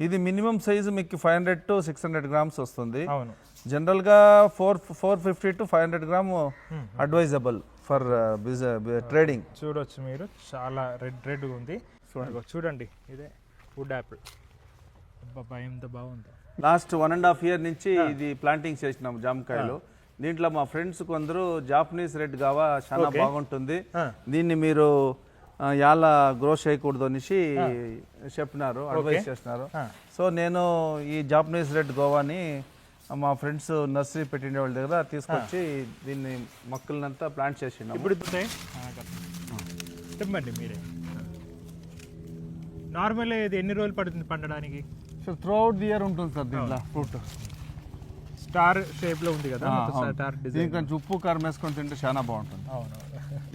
ఇది minimum size మీకు 500 to 600 grams వస్తుంది. అవును, జనరల్గా 450 to 500 gram advisable for trading. చూడొచ్చు మీరు, చాలా రెడ్ ఉంది. చూడండి, ఇదే వుడ్ యాపిల్. అబ్బా ఎంత బాగుందో. లాస్ట్ 1.5 year నుంచి ఇది ప్లాంటింగ్ చేసినాం జామకాయలు. దీంట్లో మా ఫ్రెండ్స్ కొందరు జాపనీస్ రెడ్ కావా చాలా బాగుంటుంది, దీన్ని మీరు యాల గ్రో చేయకూడదు అనేసి చెప్పినారు, అడ్వైస్ చేస్తున్నారు. సో నేను ఈ జాపనీస్ రెడ్ గోవాని మా ఫ్రెండ్స్ నర్సరీ పెట్టిన వాళ్ళ దగ్గర తీసుకొచ్చి దీన్ని మొక్కలనంతా ప్లాంట్ చేసినాం. ఇప్పుడు చెప్పండి మీరే, నార్మల్ ఇది ఎన్ని రోజులు పడుతుంది పండడానికి? సో త్రూఅవుట్ ది ఇయర్ ఉంటుంది సార్ దీంట్లో ఫ్రూట్. స్టార్ షేప్ లో ఉంది కదా, స్టార్ డిజైన్. దీనికి కొంచెం ఉప్పు కారం వేసుకొని తింటే చాలా బాగుంటుంది. అవును,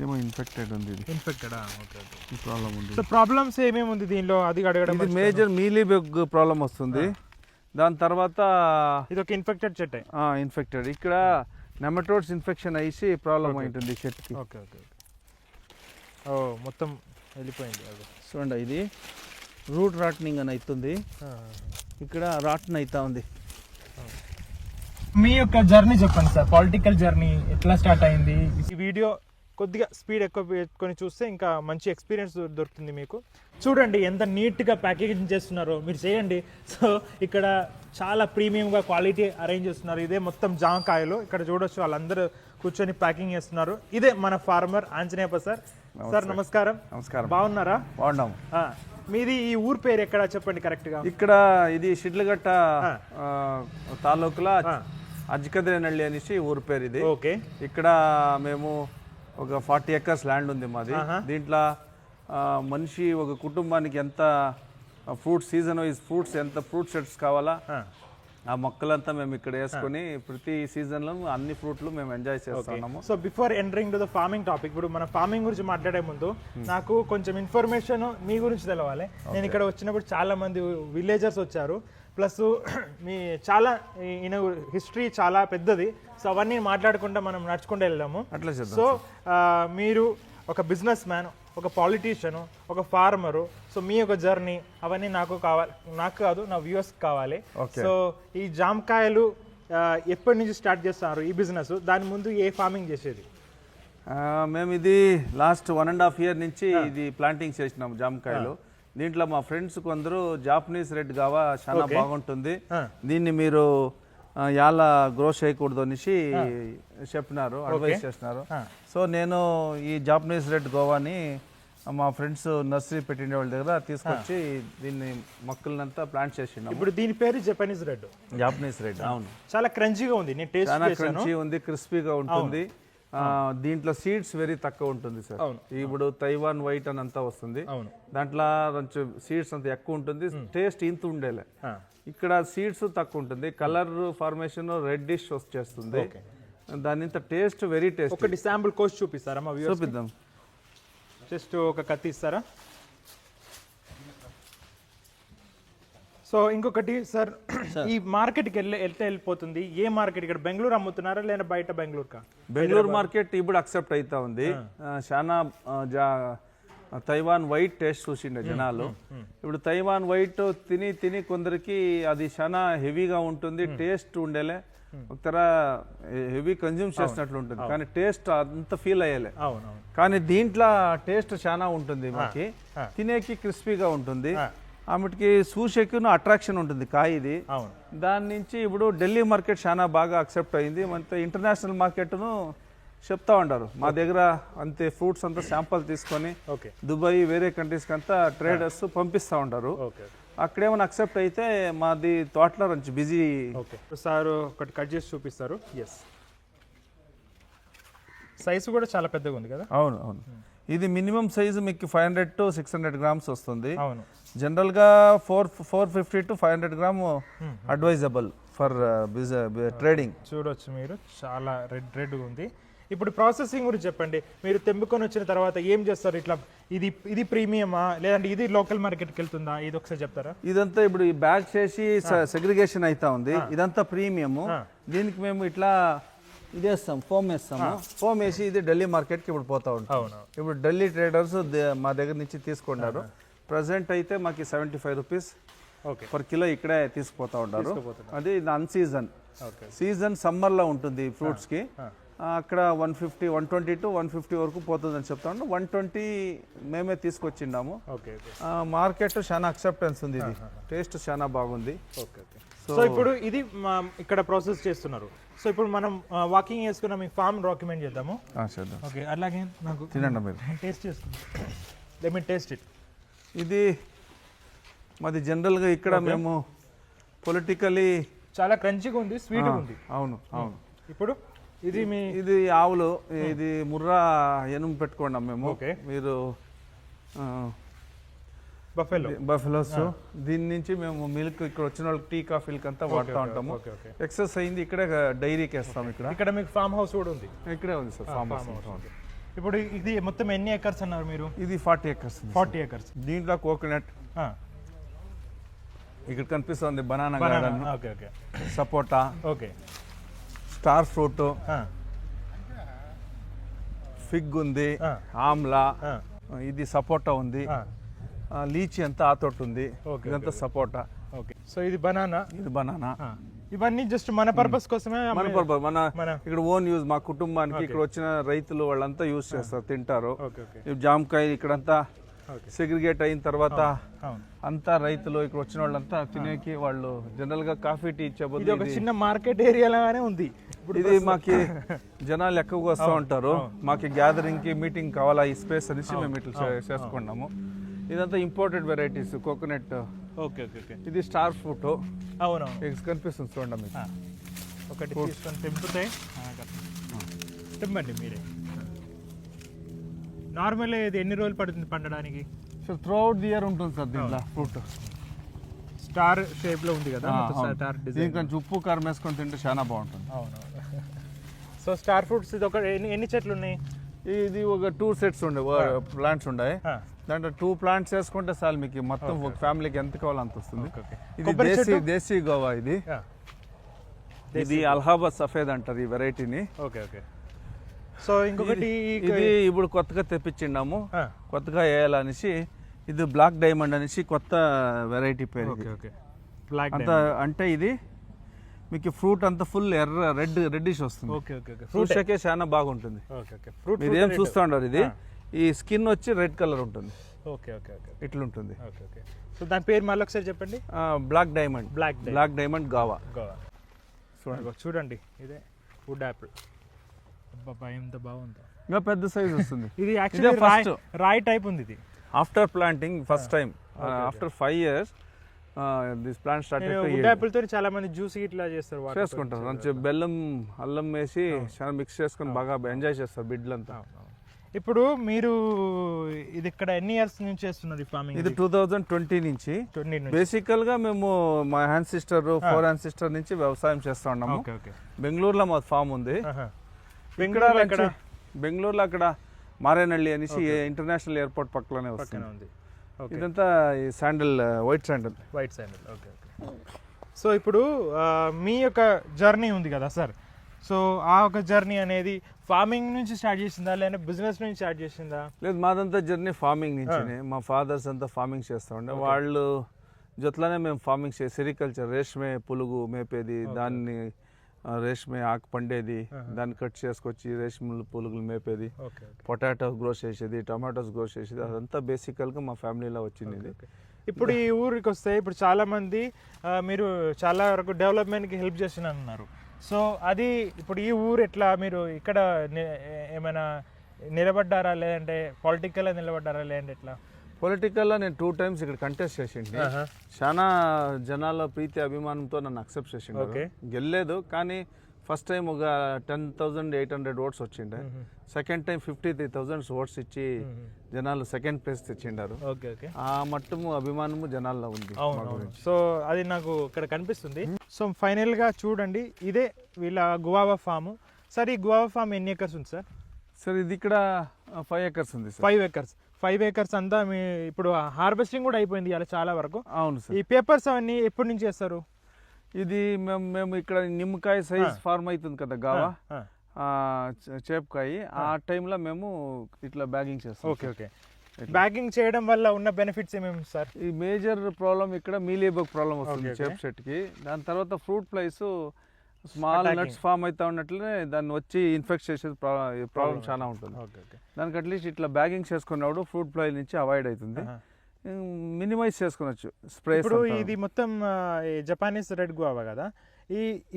ఏమో ఇన్ఫెక్టెడ్ ఉంది, ఇది ఇన్ఫెక్టెడ్. ఓకే, ప్రాబ్లం ఉంది. సో ప్రాబ్లమ్స్ ఏమేమి ఉంది దీనిలో అది అడగడం? ఇది మేజర్ మీలీ బగ్ ప్రాబ్లం వస్తుంది. దాని తర్వాత ఇది ఒక ఇన్ఫెక్టెడ్ చెట్టే. ఇన్ఫెక్టెడ్ ఇక్కడ నెమటోడ్స్ ఇన్ఫెక్షన్ అయ్యి ప్రాబ్లం అవుతుంది ఈ చెట్టుకి. ఓకే ఓకే, ఓ మొత్తం వెళ్ళిపోయింది అది. చూడండి, ఇది రూట్ రాట్నింగ్ అని అవుతుంది, ఇక్కడ రాట్న్ అవుతా ఉంది. మీ యొక్క జర్నీ చెప్పండి సార్, పొలిటికల్ జర్నీ ఎట్లా స్టార్ట్ అయింది? ఈ వీడియో కొద్దిగా స్పీడ్ ఎక్కువ పెట్టుకొని చూస్తే ఇంకా మంచి ఎక్స్పీరియన్స్ దొరుకుతుంది మీకు. చూడండి ఎంత నీట్గా ప్యాకేజింగ్ చేస్తున్నారో, మీరు చేయండి. సో ఇక్కడ చాలా ప్రీమియంగా క్వాలిటీ అరేంజ్ చేస్తున్నారు. ఇదే మొత్తం జామకాయలు, ఇక్కడ చూడొచ్చు వాళ్ళందరూ కూర్చొని ప్యాకింగ్ చేస్తున్నారు. ఇదే మన ఫార్మర్ ఆంజనేయప్ప సార్. సార్ నమస్కారం. నమస్కారం. బాగున్నారా? బాగున్నాం. మీది ఈ ఊరు పేరు ఎక్కడ చెప్పండి కరెక్ట్ గా? ఇక్కడ ఇది షిడ్లఘట్ట తాలూకుల అజ్కద్రేనహళ్ళి అనేసి ఊరు పేరు ఇది. ఓకే, ఇక్కడ మేము ఒక 40 acres ల్యాండ్ ఉంది మాది. దీంట్లో మనిషి ఒక కుటుంబానికి ఎంత సీజన్ వైజ్ ఎంత ఫ్రూట్ సెట్స్ కావాలా ఆ మొక్కలంతా మేము ఇక్కడ వేసుకొని ప్రతి సీజన్ లో అన్ని ఫ్రూట్లు మేము ఎంజాయ్ చేస్తున్నాము. So before entering to the farming topic, ఇప్పుడు మన ఫార్మింగ్ గురించి మాట్లాడే ముందు నాకు కొంచెం ఇన్ఫర్మేషన్ మీ గురించి తెలవాలి. నేను ఇక్కడ వచ్చినప్పుడు చాలా మంది విలేజర్స్ వచ్చారు, ప్లస్ మీ చాలా హిస్టరీ చాలా పెద్దది. సో అవన్నీ మాట్లాడుకుంటా మనం నడుచుకుంటూ వెళ్దాము. అట్లా. సో మీరు ఒక బిజినెస్ మ్యాన్, ఒక పాలిటీషియను, ఒక ఫార్మరు. సో మీ యొక్క జర్నీ అవన్నీ నాకు కావాలి, నాకు కాదు నా వ్యూవర్స్ కావాలి. సో ఈ జామకాయలు ఎప్పటి నుంచి స్టార్ట్ చేస్తున్నారు ఈ బిజినెస్? దాని ముందు ఏ ఫార్మింగ్ చేసేది? మేము ఇది లాస్ట్ 1.5 year నుంచి ఇది ప్లాంటింగ్ చేసినాం జామకాయలు. దీంట్లో మా ఫ్రెండ్స్ కొందరు జాపనీస్ రెడ్ కావా చాలా బాగుంటుంది, దీన్ని మీరు యాల గ్రో చేయకూడదు అనేసి చెప్పినారు, అడ్వైస్ చేస్తున్నారు. సో నేను ఈ జాపనీస్ రెడ్ గోవాని మా ఫ్రెండ్స్ నర్సరీ పెట్టిన వాళ్ళ దగ్గర తీసుకొచ్చి దీన్ని మొక్కలనంతా ప్లాంట్ చేసినాం. ఇప్పుడు దీని పేరు జపనీస్ రెడ్, జాపనీస్ రెడ్. అవును, చాలా క్రంచీగా ఉంది, చాలా క్రంచీ ఉంది, క్రిస్పీగా ఉంటుంది. దీంట్లో సీడ్స్ వెరీ తక్కువ ఉంటుంది సార్. ఇప్పుడు తైవాన్ వైట్ అని అంతా వస్తుంది, దాంట్లో కొంచెం సీడ్స్ అంత ఎక్కువ ఉంటుంది, టేస్ట్ ఇంత ఉండేలే. ఇక్కడ సీడ్స్ తక్కువ ఉంటుంది, కలర్ ఫార్మేషన్ రెడ్డిష్ వచ్చేస్తుంది, దాని టేస్ట్ వెరీ టేస్ట్. ఒకటి శాంపుల్ కోసి చూపిస్తారా? చూపిద్దాం. జస్ట్ ఒక కత్తి ఇస్తారా? సో ఇంకొకటి సార్, ఈ మార్కెట్కి వెళ్ళిపోతుంది, ఏ మార్కెట్? ఇక్కడ బెంగళూరు అమ్ముతున్నారా లేదా బయట బెంగళూరుకా? బెంగళూరు మార్కెట్ ఇప్పుడు అక్సెప్ట్ అవుతా ఉంది. చాలా తైవాన్ వైట్ టేస్ట్ చూసిండే జనాలు. ఇప్పుడు తైవాన్ వైట్ తిని తిని కొందరికి అది చాలా హెవీగా ఉంటుంది, టేస్ట్ ఉండేలే, ఒకతర హెవీ కన్జ్యూమ్ చేసినట్లు ఉంటుంది, కానీ టేస్ట్ అంత ఫీల్ అయ్యేలే. కానీ దీంట్లో టేస్ట్ చాలా ఉంటుంది, మనకి తినేకి క్రిస్పీగా ఉంటుంది, ఆమెకి చూసేకి అట్రాక్షన్ ఉంటుంది కాయ ఇది. దాని నుంచి ఇప్పుడు ఢిల్లీ మార్కెట్ చాలా బాగా అక్సెప్ట్ అయింది, మన ఇంటర్నేషనల్ మార్కెట్ను చెప్తా ఉంటారు. మా దగ్గర అంతే ఫ్రూట్స్ అంతా శాంపుల్ తీసుకొని దుబాయ్ వేరే కంట్రీస్కి అంతా ట్రేడర్స్ పంపిస్తూ ఉంటారు. అక్కడేమైనా అక్సెప్ట్ అయితే మాది తోటలో నుంచి బిజీ. సార్ ఒకటి కట్ చేసి చూపిస్తారు. ఎస్, సైజు కూడా చాలా పెద్దగా ఉంది కదా? అవును అవును, ఇది మినిమం సైజు మీకు 500 to 600 గ్రామ్స్ వస్తుంది. అవును, జనరల్గా 450 to 500 gram advisable for trading. చూడొచ్చు మీరు, చాలా రెడ్గా ఉంది. ఇప్పుడు ప్రాసెసింగ్ గురించి చెప్పండి. మీరు తెంపుకొని వచ్చిన తర్వాత ఏం చేస్తారు? ఇట్లా ఇది ప్రీమియమా లేదంటే ఇది లోకల్ మార్కెట్కి వెళ్తుందా? ఇది ఒకసారి చెప్తారా? ఇదంతా ఇప్పుడు ఈ బ్యాగ్ చేసి సెగ్రిగేషన్ అవుతా ఉంది, ఇదంతా ప్రీమియము. దీనికి మేము ఇట్లా ఇదేస్తాం, ఫోమ్ వేస్తాము. ఫోమ్ వేసి ఇది ఢిల్లీ మార్కెట్కి ఇప్పుడు పోతా ఉంటాం. ఇప్పుడు ఢిల్లీ ట్రేడర్స్ మా దగ్గర నుంచి తీసుకున్నారు. ప్రజెంట్ అయితే మాకు 75 రూపీస్ ఓకే పర్ కిలో ఇక్కడే తీసుకుపోతా ఉంటారు. అది అన్ సీజన్. ఓకే సీజన్ సమ్మర్లో ఉంటుంది ఫ్రూట్స్కి. అక్కడ 150, 120 to 150 వరకు పోతుందని చెప్తా ఉన్నాం. 120 మేమే తీసుకొచ్చిండాము. ఓకే ఓకే మార్కెట్ చాలా అక్సెప్టెన్స్ ఉంది, ఇది టేస్ట్ చాలా బాగుంది. ఓకే ఓకే సో ఇప్పుడు ఇది ఇక్కడ ప్రాసెస్ చేస్తున్నారు. సో ఇప్పుడు మనం వాకింగ్ చేసుకున్న మీ ఫామ్ డాక్యుమెంట్ చేద్దాము. చేద్దాం. ఓకే అలాగే నాకు తినండి మీరు. టేస్ట్ చేసుకుందాం. Let me taste it. ఇది మాది జనరల్గా ఇక్కడ మేము పొలిటికలీ చాలా క్రంచిగా ఉంది, స్వీట్గా ఉంది. అవును అవును. ఇప్పుడు ఇది ఆవులు, ఇది ముర్రా ఎనుము పెట్టుకున్నాం మేము. ఓకే. మీరు బఫెలోస్ దీని నుంచి మేము మిల్క్ ఇక్కడ వచ్చిన వాళ్ళకి టీ కాఫీలకి అంతా వాడుతూ ఉంటాము. ఎక్సెస్ అయింది ఇక్కడే డైరీకి వేస్తాం. ఇక్కడ మీకు ఫామ్ హౌస్ కూడా ఉంది. ఇక్కడే ఉంది సార్ ఫామ్ హౌస్. ఇప్పుడు ఇది మొత్తం ఎన్ని ఎకర్స్ అన్నారు మీరు? ఇది 40 acres. 40 acres. దీంట్లో కోకోనట్ ఇక్కడ కనిపిస్తుంది, బనానా గార్డెన్, ఓకే ఓకే సపోటా, ఓకే స్టార్ ఫ్రూట్, ఫిగ్ ఉంది, ఆమ్లా, ఇది సపోటా ఉంది, లీచి అంతా ఆ తోట ఉంది, ఇదంతా సపోటా. ఓకే సో ఇది బనానా. ఇది బనానా. ఇవన్నీ జస్ట్ మన పర్పస్ కోసమే. మన పర్పస్ మన ఇక్కడ ఓన్ యూజ్, మా కుటుంబానికి ఇక్కడ వచ్చిన రైతులు వాళ్ళంతా యూజ్ చేస్తారు, తింటారు. జామకాయ ఇక్కడంతా సెగ్రిగేట్ అయిన తర్వాత అంతా రైతులు ఇక్కడ వచ్చిన వాళ్ళంతా తినేకి వాళ్ళు జనరల్ గా కాఫీ టీ ఇచ్చే ఒక చిన్న మార్కెట్ ఏరియా లాగానే ఉంది. ఇది మాకి జనాలు ఎక్కువగా వస్తూ ఉంటారు, మాకి గ్యాదరింగ్ కి మీటింగ్ కావాలా ఈ స్పేస్ అనేసి మేము ఇట్లా చేసుకున్నాము. ఇదంతా imported varieties coconut. Okay okay okay ఇది స్టార్ ఫ్రూట్. అవునవును కనిపిస్తుంది చూడండి మీకు. ఒకటి తీసుకొని తెంపుతాయి. తెంపండి మీరే. నార్మల్ ఇది ఎన్ని రోజులు పడుతుంది పండడానికి? సో త్రూఅవుట్ ది ఇయర్ ఉంటుంది సార్ దీంట్లో ఫ్రూట్. స్టార్ షేప్ లో ఉంది కదా, స్టార్ డిజైన్. కొంచెం ఉప్పు కారం వేసుకొని తింటే చాలా బాగుంటుంది. అవునవును. సో స్టార్ ఫ్రూట్స్ ఇది ఒక ఎన్ని చెట్లు ఉన్నాయి? ఇది ఒక 2 sets ఉండే ప్లాంట్స్ ఉన్నాయి. దాంట్లో 2 plants వేసుకుంటే చాలు మీకు మొత్తం ఒక ఫ్యామిలీకి ఎంత కావాలో అంత వస్తుంది. ఇది దేశీ గోవా. ఇది అలహాబాద్ సఫేద్ అంటారు ఈ వెరైటీని. ఓకే ఓకే సో ఇంకొకటి ఇది ఇప్పుడు కొత్తగా తెప్పించిండాము, కొత్తగా వేయాలనేసి. ఇది బ్లాక్ డైమండ్ అనేసి కొత్త వెరైటీ పేరు. అంత అంటే ఇది మీకు ఫ్రూట్ అంతా ఫుల్ ఎర్ర రెడ్డిష్ వస్తుంది. ఫ్రూట్ షేకే చాలా బాగుంటుంది. మీరు ఏం చూస్తూ ఉంటారు, ఇది ఈ స్కిన్ వచ్చి రెడ్ కలర్ ఉంటుంది. ఓకే ఓకే ఓకే ఇట్లుంటుంది. సో దాని పేరు మళ్ళీ ఒకసారి చెప్పండి. Black diamond. బ్లాక్ డైమండ్ గావా. చూడండి ఇదే వుడ్ యాపిల్. ఎంత బాగుంది, ఇంకా పెద్ద సైజ్ వస్తుంది. ఇది యాక్చువల్లీ రాయ్ టైప్ ఉంది. ఇది after planting first time after 5 years this plant start. Would Apple తో చాలా మంది జ్యూస్ ఇట్లా చేస్తారు, చేసుకుంటారు. మంచి బెల్లం అల్లం వేసి చాలా మిక్స్ చేసుకొని బాగా ఎంజాయ్ చేస్తారు బిడ్లంతా. ఇప్పుడు మీరు ఇది ఇక్కడ ఎన్ని ఇయర్స్ నుంచి చేస్తున్నారు ఈ ఫార్మింగ్? ఇది 2020 నుంచి. బేసికల్ గా మేము మా హ్యాండ్ సిస్టర్ 4 హ్యాండ్ సిస్టర్ నుంచి వ్యవసాయం చేస్తా ఉన్నాము. బెంగళూరులో మా ఫామ్ ఉంది. బెంగళూరులో అక్కడ మారేనహళ్ళి అనేసి ఇంటర్నేషనల్ ఎయిర్పోర్ట్ పక్కనే వస్తుంది. ఇదంతా sandal, white sandal. Okay okay so ఇప్పుడు మీ యొక్క జర్నీ ఉంది కదా సార్, సో ఆ ఒక జర్నీ అనేది ఫార్మింగ్ నుంచి స్టార్ట్ చేసిందా లేదా బిజినెస్ నుంచి స్టార్ట్ చేసిందా? లేదు, మాదంతా జర్నీ ఫార్మింగ్ నుంచి. మా ఫాదర్స్ అంతా ఫార్మింగ్ చేస్తూ ఉండే, వాళ్ళు జొత్లోనే మేము ఫార్మింగ్ చేసి సెరికల్చర్, రేష్మే పులుగు మేపేది, దాన్ని రేష్మే ఆకు పండేది, దాన్ని కట్ చేసుకొచ్చి రేష్మలు పులుగులు మేపేది, పొటాటోస్ గ్రో చేసేది, టమాటోస్ గ్రో చేసేది, అదంతా బేసికల్గా మా ఫ్యామిలీలో వచ్చింది. ఇప్పుడు ఈ ఊరికి వస్తే ఇప్పుడు చాలా మంది మీరు చాలా వరకు డెవలప్మెంట్కి హెల్ప్ చేస్తున్నారు. సో అది ఇప్పుడు ఈ ఊరు ఎట్లా, మీరు ఇక్కడ ఏమైనా నిలబడ్డారా లేదంటే పొలిటికల్గా నిలబడ్డారా లేదంటే ఎట్లా? పొలిటికల్లో నేను 2 times ఇక్కడ కంటెస్ట్ చేసిండు. చాలా జనాల ప్రీతి అభిమానంతో నన్ను అక్సెప్ట్ చేసిండు. గెల్లేదు, కానీ ఫస్ట్ టైం ఒక 10,800 votes వచ్చిండే. సెకండ్ టైం 53,000 votes ఇచ్చి జనాలు సెకండ్ ప్లేస్ తెచ్చిండారు. ఆ మట్టము అభిమానము జనాల్లో ఉంది. సో అది నాకు ఇక్కడ కనిపిస్తుంది. సో ఫైనల్ గా చూడండి, ఇదే వీళ్ళ గువావా ఫామ్. సార్ ఈ గువావా ఫామ్ ఎన్ని ఎకర్స్ ఉంది సార్? సార్ ఇది ఇక్కడ 5 acres ఉంది. 5 acres అంతా మీ ఇప్పుడు హార్వెస్టింగ్ కూడా అయిపోయింది అలా చాలా వరకు. అవును సార్. ఈ పేపర్స్ అవన్నీ ఎప్పటి నుంచి చేస్తారు? ఇది మేము ఇక్కడ నిమ్మకాయ సైజ్ ఫార్మ్ అవుతుంది కదా గావా, చేపకాయ, ఆ టైంలో మేము ఇట్లా బ్యాగింగ్ చేస్తాం. ఓకే బ్యాగింగ్ చేయడం వల్ల ఉన్న బెనిఫిట్స్ ఏమేమి సార్? ఈ మేజర్ ప్రాబ్లం ఇక్కడ మీలీబగ్ ప్రాబ్లం వస్తుంది చేప్ చెట్టుకి. దాని తర్వాత fruit flies small nuts form అవుతా ఉన్నట్లనే దాన్ని వచ్చి ఇన్ఫెక్ట్ చేసే ప్రాబ్లం చాలా ఉంటుంది. దానికి అట్లీస్ట్ ఇట్లా బ్యాగింగ్ చేసుకున్నప్పుడు ఫ్రూట్ ఫ్లై నుంచి అవాయిడ్ అవుతుంది, మినిమైజ్ చేసుకునొచ్చు స్ప్రే. ఇప్పుడు ఇది మొత్తం జపానీస్ రెడ్ గువావా కదా,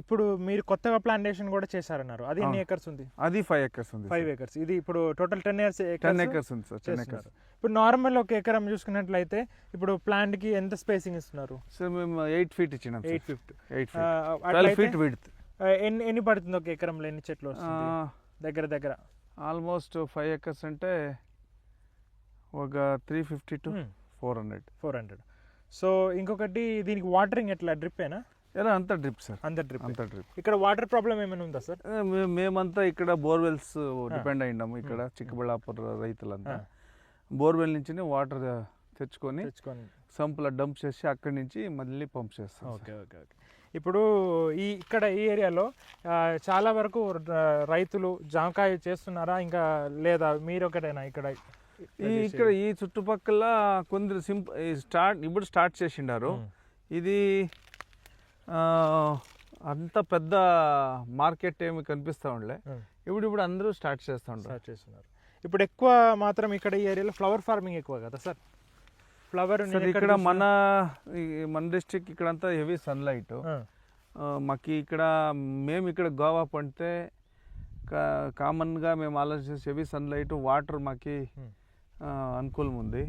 ఇప్పుడు మీరు కొత్తగా ప్లాంటేషన్ కూడా చేశారన్నారు, అది ఎన్ని ఎకర్స్ ఉంది? అది 5 acres ఉంది. 5 acres. ఇది ఇప్పుడు టోటల్ 10 acres ఉంది సార్. 10 acres. ఇప్పుడు నార్మల్ ఒక ఎకరం చూసుకున్నట్లయితే ఇప్పుడు ప్లాంట్ కి ఎంత స్పేసింగ్ ఇస్తున్నారు? సార్ మేము 8 feet ఇచ్చినాం. 8 feet. 12 feet width. ఎన్ని పడుతుంది ఒక ఎకరంలో, ఎన్ని చెట్లు వస్తుంది దగ్గర దగ్గర? ఆల్మోస్ట్ 5 acres అంటే ఒక 350 to 400. సో ఇంకొకటి దీనికి వాటరింగ్ ఎట్లా, డ్రిప్ ఏనా? ఎలా అంతా డ్రిప్ సార్. అంత డ్రిప్. ఇక్కడ ఇక్కడ వాటర్ ప్రాబ్లం ఏమైనా ఉందా సార్? మేమంతా ఇక్కడ బోర్వెల్స్ డిపెండ్ అయ్యాము. ఇక్కడ చిక్కబళ్ళాపూర్ రైతులంతా బోర్వెల్ నుంచి వాటర్ తెచ్చుకొని సంపుల డంప్ చేసి అక్కడి నుంచి మళ్ళీ పంప్ చేస్తాం. ఓకే. ఇప్పుడు ఇక్కడ ఈ ఏరియాలో చాలా వరకు రైతులు జామకాయ చేస్తున్నారా ఇంకా లేదా మీరు ఒకటేనా ఇక్కడ? ఇక్కడ ఈ చుట్టుపక్కల కొందరు ఇప్పుడు స్టార్ట్ చేసిండారు. ఇది అంత పెద్ద మార్కెట్ ఏమి కనిపిస్తూ ఉండలే, ఇప్పుడు అందరూ స్టార్ట్ చేస్తున్నారు. ఇప్పుడు ఎక్కువ మాత్రం ఇక్కడ ఈ ఏరియాలో ఫ్లవర్ ఫార్మింగ్ ఎక్కువ కదా సార్? ఫ్లవర్ ఇక్కడ మన డిస్ట్రిక్ట్ ఇక్కడ అంతా హెవీ సన్లైట్. మాకు ఇక్కడ మేము ఇక్కడ గోవా పండితే కామన్గా మేము ఆలోచించే హెవీ సన్లైట్, వాటర్ మాకు అనుకూలం ఉంది,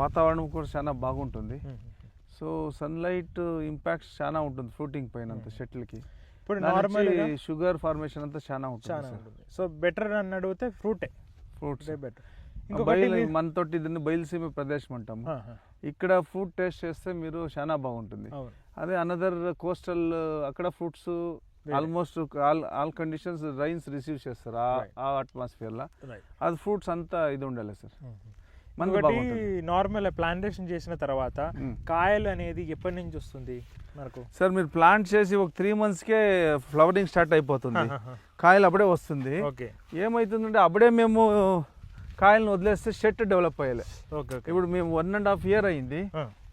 వాతావరణం కూడా చాలా బాగుంటుంది. సో సన్లైట్ ఇంపాక్ట్ చాలా ఉంటుంది ఫ్రూటింగ్ పైన అంత చెట్లకి. ఇప్పుడు నార్మల్ షుగర్ ఫార్మేషన్ అంతా చాలా ఉంటుంది. సో బెటర్ అని అడిగితే ఫ్రూట్స్ బెటర్. మనతోటి దీన్ని బయలుసీమ ప్రదేశం అంటాము. ఇక్కడ ఫ్రూట్ టేస్ట్ చేస్తే మీరు చాలా బాగుంటుంది. అదే అనదర్ కోస్టల్ అక్కడ fruits almost all conditions rains receive చేస్తారు ఆ అట్మాస్ఫియర్ లా. అది ఫ్రూట్స్ అంతా ఇది ఉండాలి సార్. నార్మల్ ప్లాంటేషన్ చేసిన తర్వాత కాయలు అనేది ఎప్పటి నుంచి వస్తుంది మనకు? సార్ మీరు ప్లాంట్ చేసి ఒక 3 monthsకే ఫ్లవరింగ్ స్టార్ట్ అయిపోతుంది, కాయలు అప్పుడే వస్తుంది. ఏమైతుందంటే అప్పుడే మేము కాయలను వదిలేస్తే షెట్ డెవలప్ అయ్యాలి. ఇప్పుడు మేము 1.5 year అయింది,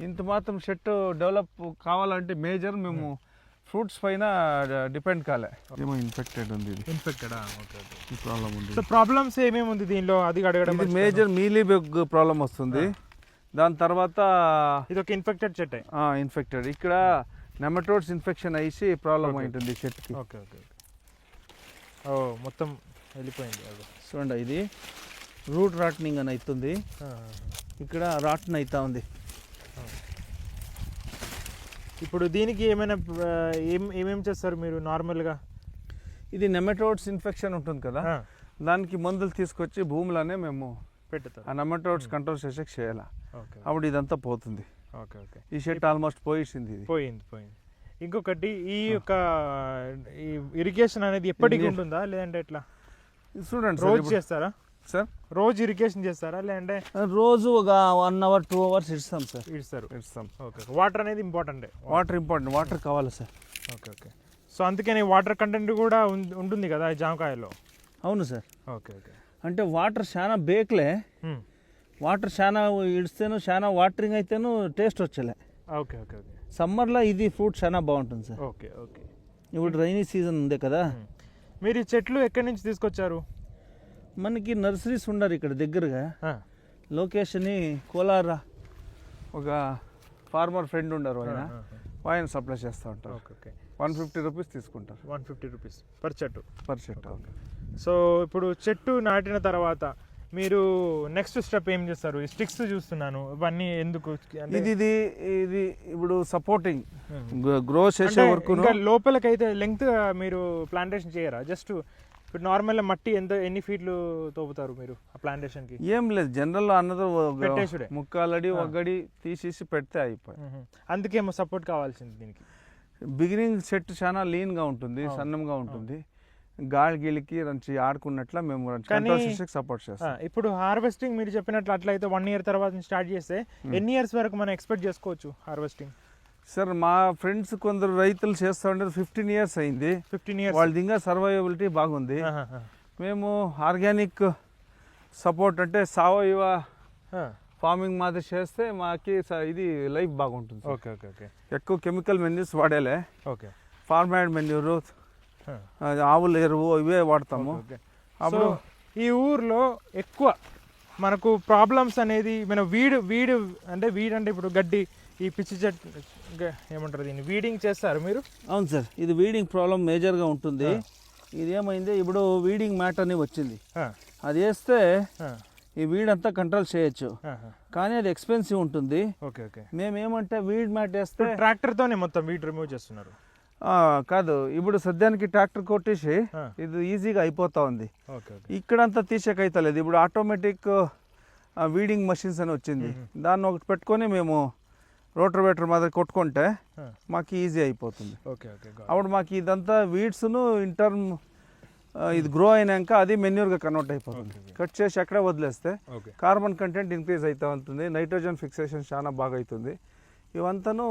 ఇంత మాత్రం షెట్ డెవలప్ కావాలంటే మేజర్ మేము ఫ్రూట్స్ పైన డిపెండ్ కాలే. ఏమో ఇన్ఫెక్టెడ్ ఉంది, ప్రాబ్లం ఉంది. సో ప్రాబ్లమ్స్ ఏమేమి ఉంది దీనిలో అది అడగడం? మేజర్ మీలీబగ్ ప్రాబ్లం వస్తుంది. దాని తర్వాత ఇది ఒక ఇన్ఫెక్టెడ్ చెట్టు. ఇన్ఫెక్టెడ్ ఇక్కడ నెమటోడ్స్ ఇన్ఫెక్షన్ అయ్యి ప్రాబ్లం అయింటుంది చెట్టుకి. మొత్తం వెళ్ళిపోయింది. చూడండి ఇది రూట్ రాట్నింగ్ అని అవుతుంది, ఇక్కడ రాట్న్ అవుతా ఉంది. ఇప్పుడు దీనికి ఏమైనా ఏమేమి చేస్తారు మీరు నార్మల్గా? ఇది నెమటోడ్స్ ఇన్ఫెక్షన్ ఉంటుంది కదా, దానికి మందులు తీసుకొచ్చి భూమిలోనే మేము పెడతాం. ఆ నెమటోడ్స్ కంట్రోల్ చేయాలి, అప్పుడు ఇదంతా పోతుంది. ఈ షెట్ ఆల్మోస్ట్ పోయింది. ఇంకొకటి ఈ యొక్క ఇరిగేషన్ అనేది ఎప్పటికీ ఉంటుందా లేదంటే ఎట్లా? చూడండి రోజు చేస్తారా సార్? రోజు ఇరిగేషన్ చేస్తారా లేదంటే రోజు ఒక 1 hour 2 hours ఇస్తాం సార్. ఇస్తాం. వాటర్ అనేది ఇంపార్టెంట్. వాటర్ కావాలి సార్. సో అందుకని వాటర్ కంటెంట్ కూడా ఉంటుంది కదా జామకాయలో? అవును సార్. అంటే వాటర్ చాలా బేక్లే, వాటర్ చాలా ఇడిస్తేను చాలా వాటరింగ్ అయితేను టేస్ట్ వచ్చలే. సమ్మర్లో ఇది ఫ్రూట్ చాలా బాగుంటుంది సార్. ఇప్పుడు రైనీ సీజన్ ఉంది కదా. మీరు ఈ చెట్లు ఎక్కడి నుంచి తీసుకొచ్చారు? మనకి నర్సరీస్ ఉన్నారు ఇక్కడ దగ్గరగా. లొకేషన్ కోలార ఒక ఫార్మర్ ఫ్రెండ్ ఉన్నారు, ఆయన సప్లై చేస్తూ ఉంటారు. 150 rupees తీసుకుంటారు. 150 rupees పర్ చెట్టు. సో ఇప్పుడు చెట్టు నాటిన తర్వాత మీరు నెక్స్ట్ స్టెప్ ఏం చేస్తారు? ఈ స్టిక్స్ చూస్తున్నాను, ఇవన్నీ ఎందుకు? ఇది ఇప్పుడు సపోర్టింగ్ గ్రో చేసే వరకు లోపలికైతే లెంగ్త్ మీరు ప్లాంటేషన్ చేయరా? జస్ట్ ఇప్పుడు నార్మల్ మట్టి ఎన్ని ఫీట్లు తోపుతారు మీరు ఆ ప్లాంటేషన్ కి? ఏం లేదు, జనరల్ అన్నది ముక్కాలడి ఒగ్గడి తీసేసి పెడితే అయిపోయి. అందుకేమో సపోర్ట్ కావాల్సింది దీనికి. బిగినింగ్ సెట్ చాలా లీన్ గా ఉంటుంది, సన్నంగా ఉంటుంది, గాలి గీలికి రంచి ఆడుకున్నట్ల మేము సపోర్ట్ చేస్తాం. ఇప్పుడు హార్వెస్టింగ్ మీరు చెప్పినట్లు అట్లయితే 1 year తర్వాత స్టార్ట్ చేస్తే ఎన్ని ఇయర్స్ వరకు మనం ఎక్స్పెక్ట్ చేసుకోవచ్చు హార్వెస్టింగ్? సార్ మా ఫ్రెండ్స్ కొందరు రైతులు చేస్తూ ఉండేది 15 years అయింది. 15 years వాళ్ళది ఇంకా సర్వైవబిలిటీ బాగుంది. మేము ఆర్గానిక్ సపోర్ట్ అంటే సావయవ ఫార్మింగ్ మాదిరి చేస్తే మాకి ఇది లైఫ్ బాగుంటుంది. Okay okay okay. ఎక్కువ కెమికల్ మెన్యూస్ వాడేలే. ఓకే. ఫార్మాడ్ మెన్యూరు, ఆవుల ఎరువు ఇవే వాడతాము. అప్పుడు ఈ ఊర్లో ఎక్కువ మనకు ప్రాబ్లమ్స్ అనేది మన వీడు అంటే ఇప్పుడు గడ్డి ఈ పిచ్చి చెట్టు ఏమంటారు దీన్ని వీడింగ్ చేస్తారు మీరు? అవును సార్, ఇది వీడింగ్ ప్రాబ్లం మేజర్గా ఉంటుంది. ఇది ఏమైంది, ఇప్పుడు వీడింగ్ మ్యాట్ అని వచ్చింది. అది వేస్తే ఈ వీడంతా కంట్రోల్ చేయొచ్చు, కానీ అది ఎక్స్పెన్సివ్ ఉంటుంది. Okay okay. మేమేమంటే వీడ్ మ్యాట్ వేస్తే ట్రాక్టర్తోనే మొత్తం వీడ్ రిమూవ్ చేస్తున్నారు. కాదు, ఇప్పుడు సద్యానికి ట్రాక్టర్ కొట్టేసి ఇది ఈజీగా అయిపోతా ఉంది. ఇక్కడంతా తీసేకైతలేదు. ఇప్పుడు ఆటోమేటిక్ వీడింగ్ మషిన్స్ అని వచ్చింది. దాన్ని ఒకటి పెట్టుకొని మేము రోటర్వేటర్ మాదిరి కొట్టుకుంటే మాకు ఈజీ అయిపోతుంది. అప్పుడు మాకు ఇదంతా వీడ్స్ను ఇన్ టర్మ్ ఇది గ్రో అయినాక అది మెన్యూర్గా కన్వర్ట్ అయిపోతుంది. కట్ చేసి ఎక్కడ వదిలేస్తే కార్బన్ కంటెంట్ ఇంక్రీజ్ అవుతూ ఉంటుంది, నైట్రోజన్ ఫిక్సేషన్ చాలా బాగా అవుతుంది, ఇవంతాను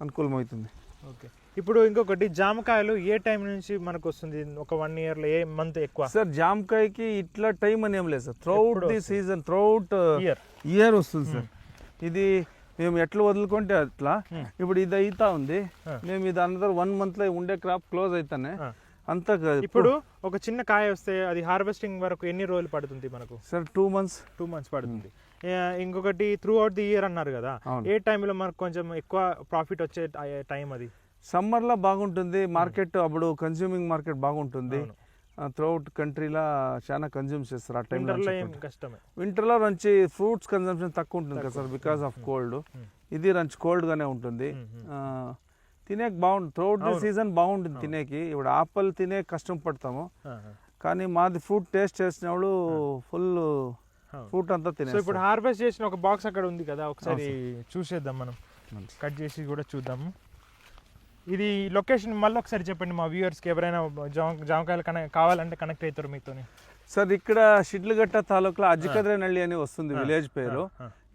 అనుకూలమవుతుంది. ఓకే. ఇప్పుడు ఇంకొకటి, జామకాయలు ఏ టైం నుంచి మనకు వస్తుంది? ఒక 1 yearలో ఏ మంత్ ఎక్కువ? సార్ జామకాయకి ఇట్లా టైం అని ఏం లేదు sir, throughout the season, throughout year వస్తుంది సార్. ఇది మేము ఎట్లా వదులుకుంటే అట్లా. ఇప్పుడు ఇది అవుతా ఉంది, మేము ఇది అందరూ 1 monthలో ఉండే క్రాప్ క్లోజ్ అవుతానే అంత. ఇప్పుడు ఒక చిన్న కాయ వస్తే అది హార్వెస్టింగ్ వరకు ఎన్ని రోజులు పడుతుంది మనకు? సార్ 2 months పడుతుంది. ఇంకొకటి త్రూ అవుట్ ది ఇయర్ అన్నారు కదా, ఏ టైంలో మనకు కొంచెం ఎక్కువ ప్రాఫిట్ వచ్చే టైం? అది సమ్మర్లో బాగుంటుంది మార్కెట్, అప్పుడు కన్స్యూమింగ్ మార్కెట్ బాగుంటుంది. త్రూఅవుట్ కంట్రీలో చాలా కన్జ్యూమ్ చేస్తారు ఆ టైంలో. కష్టమే. వింటర్లో నుంచి ఫ్రూట్స్ కన్సంప్షన్ తక్కువ ఉంటుంది కదా సార్, బికాస్ ఆఫ్ కోల్డ్. ఇది రంచి కోల్డ్గానే ఉంటుంది, తినేకి బాగుంటుంది. త్రూఅవుట్ ది సీజన్ బాగుంటుంది తినేకి. ఇప్పుడు ఆపిల్ తినే కష్టం పడతాము, కానీ మాది ఫ్రూట్ టేస్ట్ చేసినప్పుడు ఫుల్ ఫ్రూట్ అంతా తినే. ఇప్పుడు హార్వెస్ట్ చేసిన ఒక బాక్స్ అక్కడ ఉంది కదా, ఒకసారి చూసేద్దాం మనం, కట్ చేసి కూడా చూద్దాము. ఇది లొకేషన్ మళ్ళీ ఒకసారి చెప్పండి మా వ్యూవర్స్కి, ఎవరైనా జామకాయలు కావాలంటే కనెక్ట్ అవుతారు మీతో. సార్ ఇక్కడ షిడ్లఘట్ట తాలూకులో అజ్జికద్రేనహಳ್ಳಿ అని వస్తుంది విలేజ్ పేరు.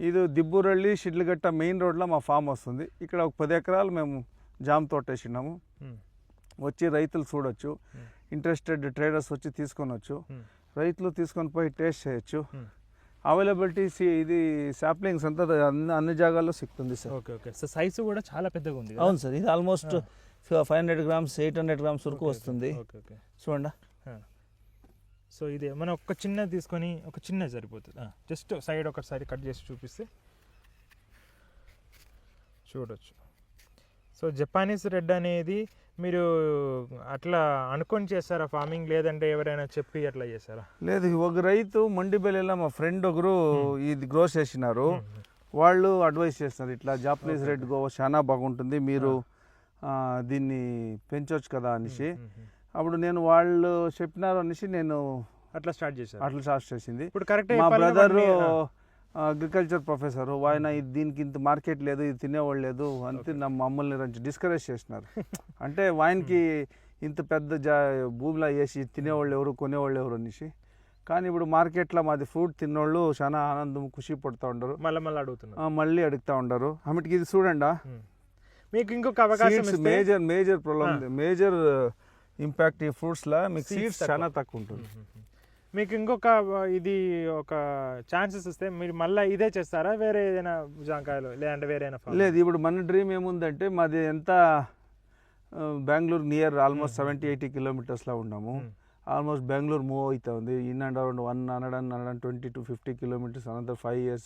ఇది దిబ్బూరಳ್ಳಿ షిడ్లఘట్ట మెయిన్ రోడ్లో మా ఫామ్ వస్తుంది. ఇక్కడ ఒక 10 ఎకరాలు మేము జామ తోట వేసినాము. వచ్చి రైతులు చూడొచ్చు, ఇంట్రెస్టెడ్ ట్రేడర్స్ వచ్చి తీసుకొనొచ్చు, రైతులు తీసుకొని పోయి టేస్ట్ చేయొచ్చు. అవైలబిలిటీ ఇది సాప్లింగ్స్ అంతా అన్ని జాగాల్లో సిక్తుంది sir. Okay okay. So size కూడా చాలా పెద్దగా ఉంది. అవును సార్, ఇది ఆల్మోస్ట్ 500 grams 800 grams వరకు వస్తుంది. Okay okay. చూడండి. సో ఇది మనం ఒక చిన్నది తీసుకొని, ఒక చిన్నది సరిపోతుంది. జస్ట్ సైడ్ ఒకసారి కట్ చేసి చూపిస్తే చూడొచ్చు. సో జపానీస్ రెడ్ అనేది మీరు అట్లా అనుకొని చేస్తారా ఫార్మింగ్, లేదంటే ఎవరైనా చెప్పి అట్లా చేస్తారా? లేదు, ఒక రైతు మండిబెల్లిలో మా ఫ్రెండ్ ఒకరు ఇది గ్రో చేసినారు. వాళ్ళు అడ్వైస్ చేస్తున్నారు, ఇట్లా జాపనీస్ రెడ్ గో చాలా బాగుంటుంది, మీరు దీన్ని పెంచవచ్చు కదా అనేసి. అప్పుడు నేను వాళ్ళు చెప్పినారు అనేసి నేను అట్లా స్టార్ట్ చేసింది. ఇప్పుడు కరెక్ట్ మా బ్రదర్ అగ్రికల్చర్ ప్రొఫెసర్, ఆయన దీనికి ఇంత మార్కెట్ లేదు, ఇది తినేవాళ్ళు లేదు అంతే మమ్మల్ని రంచి డిస్కరేజ్ చేసినారు. అంటే ఆయనకి ఇంత పెద్ద భూమిలో వేసి తినేవాళ్ళు ఎవరు, కొనేవాళ్ళు ఎవరు అనేసి. కానీ ఇప్పుడు మార్కెట్లో మాది ఫ్రూట్ తిన్నోళ్ళు చాలా ఆనందం ఖుషి పడుతూ ఉండరు, మళ్ళీ అడుగుతూ ఉండరు. అమిటికి ఇది చూడండి, మీకు ఇంకొక అవకాశం, మేజర్ ప్రాబ్లం, మేజర్ ఇంపాక్ట్ ఈ ఫ్రూట్స్లో మీకు సీడ్స్ చాలా తక్కువ ఉంటుంది. మీకు ఇంకొక ఇది ఒక ఛాన్సెస్ వస్తే మీరు మళ్ళీ ఇదే చేస్తారా, వేరే ఏదైనా జాంకాయలు లేదంటే వేరే? లేదు, ఇప్పుడు మన డ్రీమ్ ఏముందంటే మాది ఎంత బెంగళూరు నియర్ ఆల్మోస్ట్ 70-80 kilometers ఉన్నాము. ఆల్మోస్ట్ బెంగళూరు మూవ్ అవుతా ఉంది. In and around 120 to 50 kilometers, another 5 years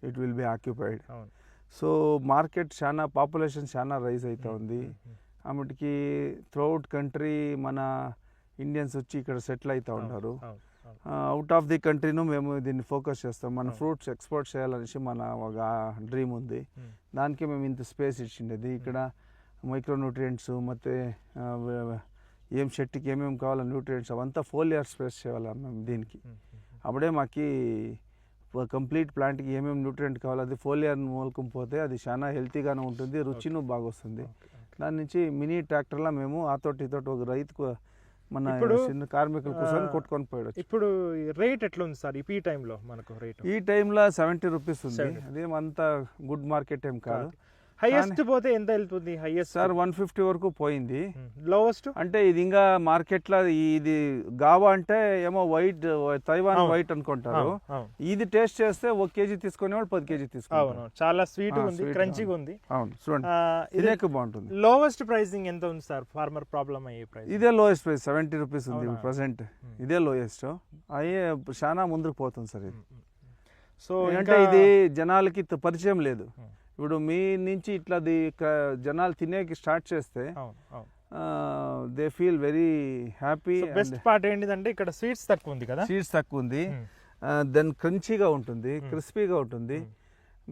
it will be occupied. So market చాలా, పాపులేషన్ చాలా రైజ్ అవుతా ఉంది. అప్పటికి త్రూఅవుట్ కంట్రీ మన ఇండియన్స్ వచ్చి ఇక్కడ సెటిల్ అవుతూ ఉంటారు. అవుట్ ఆఫ్ ది కంట్రీను మేము దీన్ని ఫోకస్ చేస్తాం. మన ఫ్రూట్స్ ఎక్స్పోర్ట్ చేయాలనేసి మన ఒక డ్రీమ్ ఉంది. దానికి మేము ఇంత స్పేస్ ఇచ్చిండేది. ఇక్కడ మైక్రో న్యూట్రియంట్స్ ಮತ್ತು ఏం చెట్టుకి ఏమేమి కావాలో న్యూట్రియంట్స్ అవంతా ఫోలియర్ స్పేస్ చేయాలి మేము దీనికి. అప్పుడే మాకు కంప్లీట్ ప్లాంట్కి ఏమేమి న్యూట్రియంట్ కావాలో అది ఫోలియర్ మూలకం పోతే అది చాలా హెల్తీగానే ఉంటుంది, రుచిను బాగా వస్తుంది. దాని నుంచి మినీ ట్రాక్టర్లో మేము ఆతోటి ఒక రైతుకు మన చిన్న కార్మికుల కోసం కొట్టుకొని పోయాడు. ఇప్పుడు రేట్ ఎట్లా ఉంది సార్ ఈ టైంలో? మనకు రేట్ ఈ టైంలో 70 rupees ఉంది. అదేం అంత గుడ్ మార్కెట్ ఏం కాదు. హైయెస్ట్ పోతే ఎంత వెళ్తుంది హైయెస్ట్ సార్ 150 వరకు పోయింది. లోవెస్ట్ అంటే ఇది ఇంకా మార్కెట్ లో ఇది గావా అంటే ఏమో వైట్ తైవాన్ వైట్ అనుకుంటారు. ఇది టేస్ట్ చేస్తే 1 కేజీ తీసుకునేవాడు 10 కేజీ తీసుకున్నాడు. చాలా స్వీట్ ఉంది, క్రంచీగా ఉంది. అవును చూడండి, ఇదే బాగుంటుంది. లోవెస్ట్ ప్రైసింగ్ ఎంత ఉంది సార్ ఫార్మర్ ప్రాబ్లం అయ్యే ప్రైస్? ఇదే లోయెస్ట్ ప్రైస్ 70 రూపీస్ ఉంది ప్రెసెంట్. ఇదే లోయెస్ట్ అయ్యే చాలా ముందుకు పోతుంది సార్ ఇది. సో అంటే ఇది జనాలకి పరిచయం లేదు. ఇప్పుడు మీ నుంచి ఇట్లా జనాలు తినేకి స్టార్ట్ చేస్తే they feel very happy. Best part ఏంటిదంటే ఇక్కడ స్వీట్స్ తక్కువ ఉంది కదా, స్వీట్స్ తక్కువ ఉంది, దెన్ క్రంచీగా ఉంటుంది, క్రిస్పీగా ఉంటుంది.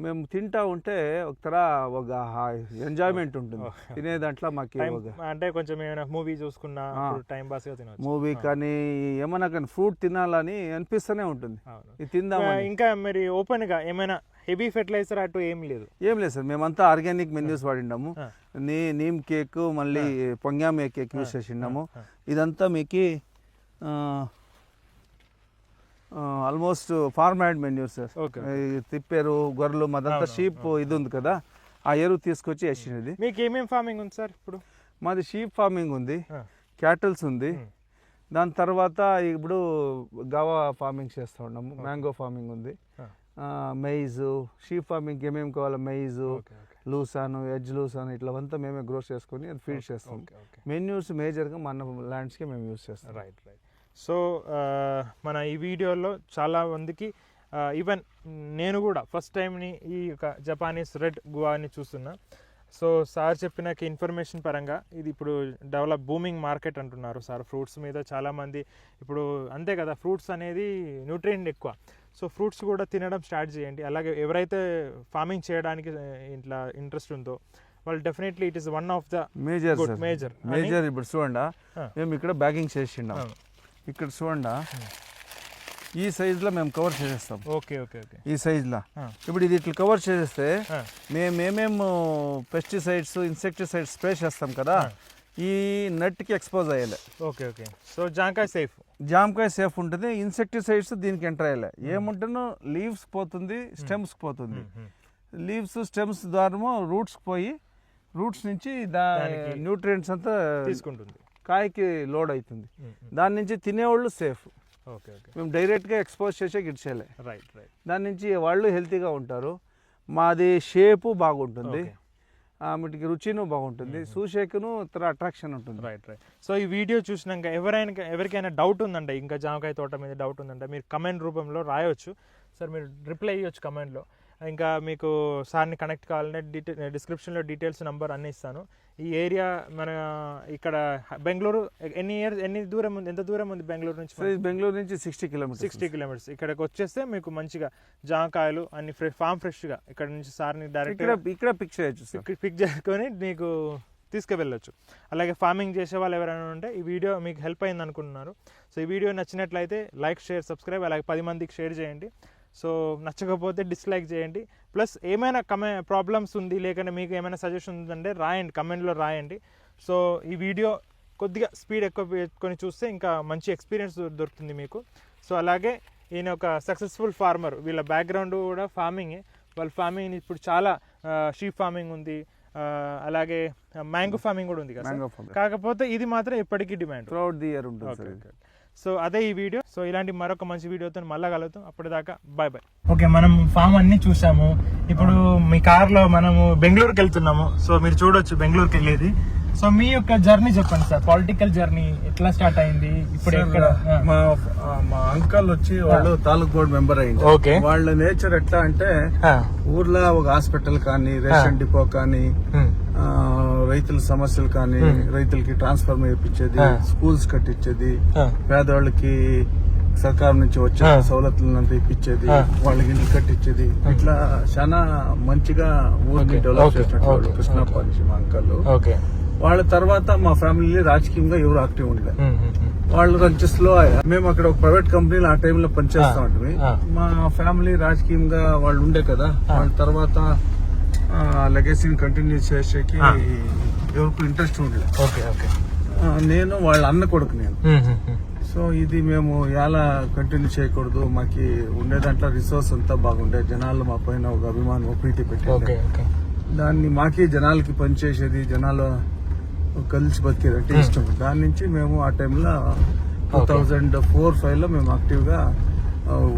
మేము తింటా ఉంటే ఒక ఎంజాయ్మెంట్ ఉంటుంది తినే దాంట్లో. మాకు అంటే కొంచెం ఏమైనా మూవీ చూసుకున్నా టైం పాస్ గా తినొచ్చు, మూవీ కానీ ఏమన్నా కానీ ఫ్రూట్ తినాలని అనిపిస్తూనే ఉంటుంది. ఇది తిందాం. ఇంకా మరి ఓపెన్ గా ఏమైనా హెవీ ఫెర్టిలైజర్ అటు ఏం లేదు సార్. మేమంతా ఆర్గానిక్ మెన్యూస్ వాడినాము. నీమ్ కేక్, మళ్ళీ పొంగామే కేక్ యూస్ చేసినాము. ఇదంతా మీకు almost farmyard manure sir. తిప్పేరు, గొర్రెలు, మాదంతా షీప్ ఇది ఉంది కదా, ఆ ఎరువు తీసుకొచ్చి వేసినది. మీకు ఏమేమి ఫార్మింగ్ ఉంది సార్ ఇప్పుడు? మాది షీప్ ఫార్మింగ్ ఉంది, క్యాటిల్స్ ఉంది. దాని తర్వాత ఇప్పుడు గవా ఫార్మింగ్ చేస్తూ ఉన్నాము, మ్యాంగో ఫార్మింగ్ ఉంది, మెయిజ్. షీప్ ఫార్మింగ్ ఏమేమి కావాలో మెయిజ్, లూసాను, ఎడ్జ్ లూసాను ఇట్లా మేమే గ్రో చేసుకొని అది ఫీడ్ చేస్తాం. మెన్యూస్ మేజర్గా మన ల్యాండ్స్కి మేము యూస్ చేస్తాం. రైట్. సో మన ఈ వీడియోలో చాలా మందికి ఈవెన్ నేను కూడా ఫస్ట్ టైంని ఈ యొక్క జపానీస్ రెడ్ గువాని చూస్తున్నా. సో సార్ చెప్పిన ఇన్ఫర్మేషన్ పరంగా ఇది ఇప్పుడు బూమింగ్ మార్కెట్ అంటున్నారు సార్. ఫ్రూట్స్ మీద చాలామంది ఇప్పుడు అంతే కదా, ఫ్రూట్స్ అనేది న్యూట్రియంట్ ఎక్కువ. సో ఫ్రూట్స్ కూడా తినడం స్టార్ట్ చేయండి. అలాగే ఎవరైతే ఫార్మింగ్ చేయడానికి ఇట్లా ఇంట్రెస్ట్ ఉందో వాళ్ళు definitely it is one of the major. ఇప్పుడు చూడండి, మేము ఇక్కడ బ్యాగింగ్ చేసిండాం. ఇక్కడ చూడండి, ఈ సైజులో మేము కవర్ చేసేస్తాం. ఓకే ఓకే ఓకే, ఈ సైజులో. ఇప్పుడు ఇది ఇట్లా కవర్ చేసేస్తే మేమేమేమో పెస్టిసైడ్స్, ఇన్సెక్టిసైడ్స్ స్ప్రే చేస్తాం కదా, ఈ నట్కి ఎక్స్పోజ్ అయ్యాలి. Okay okay. సో జామకాయ సేఫ్ ఉంటుంది. ఇన్సెక్టిసైడ్స్ దీనికి ఎంటర్ అయ్యాలి. ఏముంటున్నా లీవ్స్ పోతుంది, స్టెమ్స్ పోతుంది. లీవ్స్ స్టెమ్స్ ద్వారా రూట్స్కి పోయి రూట్స్ నుంచి న్యూట్రియంట్స్ అంతా తీసుకుంటుంది, కాయకి లోడ్ అవుతుంది. దాని నుంచి తినేవాళ్ళు సేఫ్. మేము డైరెక్ట్గా ఎక్స్పోజ్ చేసే గిడ్చేయాలి. దాని నుంచి వాళ్ళు హెల్తీగా ఉంటారు. మాది షేపు బాగుంటుంది, వీటికి రుచిను బాగుంటుంది, చూసేకును అట్రాక్షన్ ఉంటుంది. రైట్. సో ఈ వీడియో చూసినాక ఎవరికైనా డౌట్ ఉందంటే, ఇంకా జామకాయ తోట మీద డౌట్ ఉందంటే మీరు కమెంట్ రూపంలో రాయొచ్చు సార్, మీరు రిప్లై ఇవ్వచ్చు కమెంట్లో. ఇంకా మీకు సార్ని కనెక్ట్ కావాలంటే డిస్క్రిప్షన్లో డీటెయిల్స్ నెంబర్ అన్నీ ఇస్తాను. ఈ ఏరియా మన ఇక్కడ బెంగళూరు ఎంత దూరం ఉంది బెంగళూరు నుంచి? బెంగళూరు నుంచి 60 కిలోమీటర్స్. ఇక్కడికి వచ్చేస్తే మీకు మంచిగా జామకాయలు అన్ని ఫామ్ ఫ్రెష్గా ఇక్కడ నుంచి సార్ని డైరెక్ట్ ఇక్కడ పిక్ చేయొచ్చు, పిక్ చేసుకొని మీకు తీసుకువెళ్ళొచ్చు. అలాగే ఫార్మింగ్ చేసే వాళ్ళు ఎవరైనా ఉంటే ఈ వీడియో మీకు హెల్ప్ అయింది అనుకుంటున్నారు. సో ఈ వీడియో నచ్చినట్లయితే లైక్, షేర్, సబ్స్క్రైబ్, అలాగే 10 మందికి షేర్ చేయండి. సో నచ్చకపోతే డిస్లైక్ చేయండి. ప్లస్ ఏమైనా ప్రాబ్లమ్స్ ఉంది, లేకుంటే మీకు ఏమైనా సజెషన్ ఉందంటే రాయండి, కమెంట్లో రాయండి. సో ఈ వీడియో కొద్దిగా స్పీడ్ ఎక్కువ పెట్టుకొని చూస్తే ఇంకా మంచి ఎక్స్పీరియన్స్ దొరుకుతుంది మీకు. సో అలాగే ఈయన ఒక సక్సెస్ఫుల్ ఫార్మర్, వీళ్ళ బ్యాక్గ్రౌండ్ కూడా ఫార్మింగే. వాళ్ళ ఫార్మింగ్ ఇప్పుడు చాలా షీప్ ఫార్మింగ్ ఉంది, అలాగే మ్యాంగో ఫార్మింగ్ కూడా ఉంది కదా. కాకపోతే ఇది మాత్రం ఎప్పటికీ డిమాండ్ త్రూఅవుట్ ది ఇయర్ ఉంటుంది. సో అదే ఈ వీడియో. సో ఇలాంటి మరొక మంచి వీడియోతో మళ్ళా కలుగుతాం. అప్పటిదాకా బాయ్. ఓకే, మనం ఫామ్ అన్ని చూసాము. ఇప్పుడు మీ కార్లో మనము బెంగళూరుకి వెళ్తున్నాము. సో మీరు చూడొచ్చు బెంగళూరుకి వెళ్ళేది. సో మీ యొక్క జర్నీ చెప్పండి సార్, పొలిటికల్ జర్నీ ఎట్లా స్టార్ట్ అయింది? ఇప్పుడు ఎక్కడ? మా అంకల్ వచ్చి వాళ్ళు తాలూక్ బోర్డ్ మెంబర్ అయ్యింది. ఓకే. వాళ్ళ నేచర్ ఎట్లా అంటే ఊర్లో ఒక హాస్పిటల్ కానీ, రేషన్ డిపో కానీ, రైతుల సమస్యలు కానీ, రైతులకి ట్రాన్స్ఫార్మర్ ఇప్పించేది, స్కూల్స్ కట్టించేది, పేదవాళ్ళకి సర్కార్ నుంచి వచ్చే సౌలతులను ఇప్పించేది, వాళ్ళకి ఇండ్లు కట్టించేది, ఇట్లా చాలా మంచిగా ఊరికి డెవలప్ చేసినట్టు కృష్ణాపాలి మా అంకల్. వాళ్ళ తర్వాత మా ఫ్యామిలీ రాజకీయంగా ఎవరు యాక్టివ్ ఉండలేదు. వాళ్ళు కొంచెం స్లో అయ్యా. మేము అక్కడ ఒక ప్రైవేట్ కంపెనీలో ఆ టైంలో పనిచేస్తా ఉంటుంది. మా ఫ్యామిలీ రాజకీయంగా వాళ్ళు ఉండే కదా, వాళ్ళ తర్వాత లెగసీని కంటిన్యూ చేసేకి ఎవరికి ఇంట్రెస్ట్ ఉండలేదు. నేను వాళ్ళ అన్న కొడుకు నేను. సో ఇది మేము ఎలా కంటిన్యూ చేయకూడదు, మాకి ఉండే దాంట్లో రిసోర్స్ అంతా బాగుండే, జనాలు మా పైన ఒక అభిమానం, ప్రీతి పెట్టింది. దాన్ని మాకే జనాలకి పనిచేసేది, జనాలు కలిసి బతికేదంటే ఇష్టం. దాని నుంచి మేము ఆ టైంలో 2004-5 లో మేము యాక్టివ్గా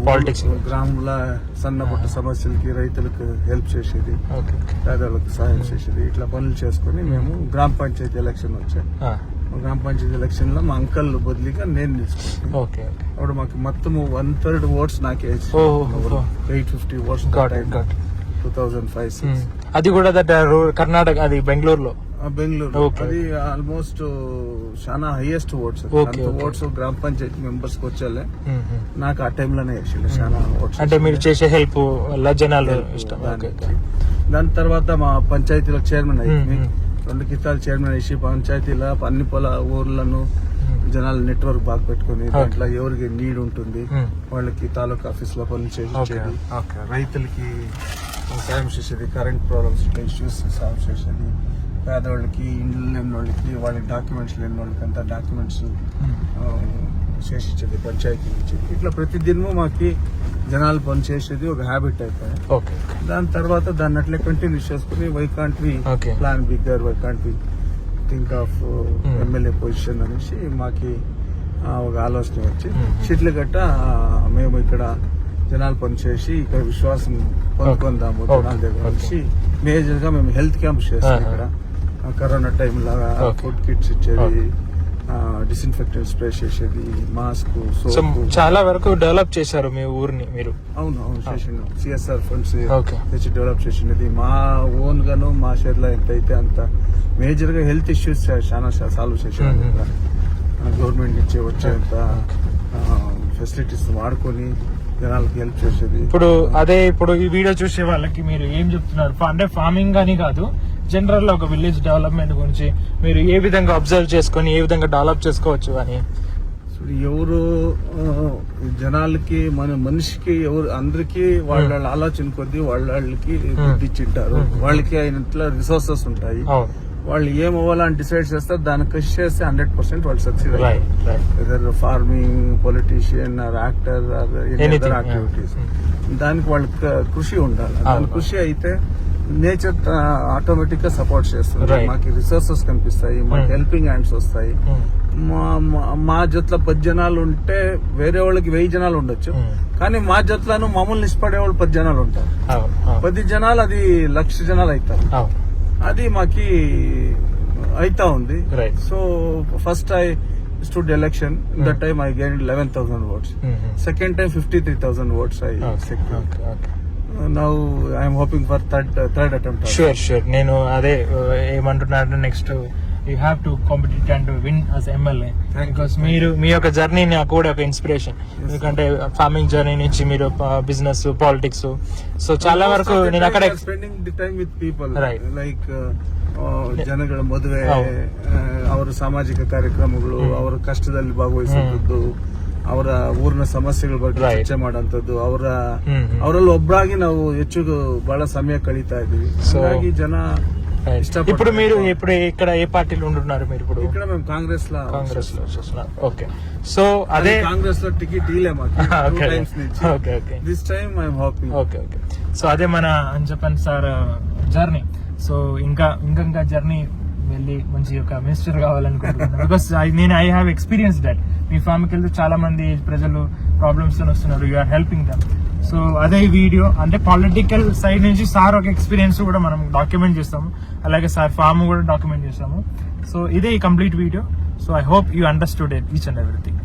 పాలిటిక్స్ గ్రామంలో సన్నపట్ట సమస్యలకి, రైతులకు హెల్ప్ చేసేది, పేదలకు సహాయం చేసేది, ఇట్లా పనులు చేసుకుని మేము గ్రామ పంచాయతీ ఎలక్షన్ వచ్చాయి. గ్రామ పంచాయతీ ఎలక్షన్ లో మా అంకల్ బదిలీగా నేను తీసుకున్నాను. అప్పుడు మాకు మొత్తం 1/3 ఓట్స్ నాకే 850 ఓట్స్ 2005-6. అది కూడా కర్ణాటక, అది బెంగళూరులో. బెంగళూరు అది ఆల్మోస్ట్ చాలా హైయెస్ట్ ఓట్స్. ఓట్స్ గ్రామ పంచాయతీ మెంబర్స్ కి వచ్చేలే. నాకు ఆ టైంలోనే వేసిండు చాలా ఓట్స్. అంటే మీరు చేసే హెల్ప్ వల్ల జనాలు ఇష్టం. దాని తర్వాత మా పంచాయతీలో చైర్మన్ అయింది. 2 కితాలు చైర్మన్ వేసి పంచాయతీలో అన్ని ఊర్లను జనాలు నెట్వర్క్ బాగా పెట్టుకుని దాంట్లో ఎవరికి నీడ్ ఉంటుంది వాళ్ళకి తాలూకా ఆఫీస్ లో పనులు చేసేది, రైతులకి సాయం చేసేది, కరెంట్ ప్రాబ్లమ్స్ ఇష్యూస్ సాల్వ్ చేసేది, పేదవాళ్ళకి ఇండ్లు లేని వాళ్ళకి, వాళ్ళకి డాక్యుమెంట్స్ లేని వాళ్ళకి అంతా డాక్యుమెంట్స్ చేసేది పంచాయతీ నుంచి. ఇట్లా ప్రతి దినము మాకి జనాలు పని చేసేది ఒక హ్యాబిట్ అయిపోయింది. దాని తర్వాత దాన్ని అట్లే కంటిన్యూ చేసుకుని why can't we plan bigger, why can't we think of MLA position అనేసి మాకి ఒక ఆలోచన వచ్చి చిట్లగట్ట మేము ఇక్కడ జనాలు పనిచేసి ఇక్కడ విశ్వాసం పొందుకుందాము జనాల దగ్గర వచ్చి మేజర్ గా మేము హెల్త్ క్యాంప్స్ చేస్తాం. ఇక్కడ కరోనా టైంలో ఫుడ్ కిట్స్ ఇచ్చేది, డిస్ఇన్ఫెక్టెంట్ స్ప్రే చేసేది, మాస్క్, సోప్. చాలా వరకు డెవలప్ చేశారు మీ ఊరిని మీరు. అవును చేసిండు. సిఎస్ఆర్ ఫండ్స్ తెచ్చి డెవలప్ చేసినది. మా ఓన్ గాను మా షేర్లో ఎంత అయితే అంత మేజర్ గా హెల్త్ ఇష్యూస్ చాలా సాల్వ్ చేసాడు. గవర్నమెంట్ నుంచి వచ్చేంత ఫెసిలిటీస్ వాడుకొని జనాలకి హెల్ప్ చేసేది. ఇప్పుడు ఈ వీడియో చూసే వాళ్ళకి మీరు ఏం చెప్తున్నారు? అంటే ఫార్మింగ్ అని కాదు, జనరల్ గా ఒక విలేజ్ డెవలప్మెంట్ గురించి మీరు ఏ విధంగా అబ్జర్వ్ చేసుకొని ఏ విధంగా డెవలప్ చేసుకోవచ్చు అని. ఎవరు జనాలకి మనిషికి ఎవరు అందరికి వాళ్ళ ఆలోచన కొద్దీ వాళ్ళకి బుద్ధి ఇచ్చింటారు. వాళ్ళకి అయినట్ల రిసోర్సెస్ ఉంటాయి. వాళ్ళు ఏం అవ్వాలని డిసైడ్ చేస్తారు, దాన్ని కృషి చేస్తే 100% వాళ్ళు సక్సెస్ అవుతారు. Farming, politician, actor, other activities, దానికి వాళ్ళకి కృషి ఉండాలి. దాని కృషి అయితే నేచర్ ఆటోమేటిక్ గా సపోర్ట్ చేస్తుంది. మాకు రిసోర్సెస్ కనిపిస్తాయి, మాకు హెల్పింగ్ హ్యాండ్స్ వస్తాయి. మా జట్ల 10 జనాలు ఉంటే వేరే వాళ్ళకి 1000 జనాలు ఉండొచ్చు, కానీ మా జట్లను మమ్మల్ని ఇష్టపడే వాళ్ళు 10 జనాలు ఉంటారు. 10 జనాలు అది 1,00,000 జనాలు అవుతారు. అది మాకి అయితా ఉంది. So first I stood election. That time I gained 11,000 votes. Second time 53,000 votes I secured. Now I am hoping for third attempt. Sure. నేను అదే ఏమంటున్నాను, next you have to compete and win as MLA. Because మీరు మీ యొక్క journey నాకు కూడా ఒక inspiration. ఎందుకంటే ఫార్మింగ్ జర్నీ నుంచి మీరు బిజినెస్, పాలిటిక్స్, సో చాలా ವರೆಗೂ నేను ಅಕಡೆ spending the time with people like ಜನಗಳ ಮದುವೆ, ಅವರ ಸಾಮಾಜಿಕ ಕಾರ್ಯಕ್ರಮಗಳು, ಅವರ ಕಷ್ಟದಲ್ಲಿ ಭಾಗವಹಿಸುವಂತದ್ದು, ಅವರ ಊರಿನ ಸಮಸ್ಯೆಗಳ ಬಗ್ಗೆ ಚರ್ಚೆ ಮಾಡುವಂತದ್ದು, ಅವರಲ್ಲಿ ಒಬ್ಬರಾಗಿ ನಾವು ಹೆಚ್ಚು ಬಹಳ ಸಮಯ ಕಳೀತಾ ಇದ್ದೀವಿ. ಹಾಗಾಗಿ ಜನ ఇప్పుడు మీరు ఇప్పుడు ఇక్కడ ఏ పార్టీలో ఉంటున్నారు? మీరు ఇప్పుడు ఇక్కడ మేము కాంగ్రెస్ లో చూస్తున్నారు. ఓకే, సో అదే కాంగ్రెస్ లో టికెట్ ఇలే మాకు this time I am hoping. Okay, so అదే మన అంజపన్ సార్ జర్నీ. సో ఇంకా జర్నీ వెళ్ళి మంచి ఒక మినిస్టర్ కావాలనుకుంటున్నాను. Because I have experience that. మీ ఫార్మ్కి వెళ్తే చాలా మంది ప్రజలు ప్రాబ్లమ్స్ తో వస్తున్నారు, you are helping them. So అదే వీడియో అంటే పొలిటికల్ సైడ్ నుంచి సార్ ఒక ఎక్స్పీరియన్స్ కూడా మనం డాక్యుమెంట్ చేస్తాము, అలాగే సార్ ఫార్మ్ కూడా డాక్యుమెంట్ చేస్తాము. సో ఇదే ఈ complete video. So I hope you understood each and everything.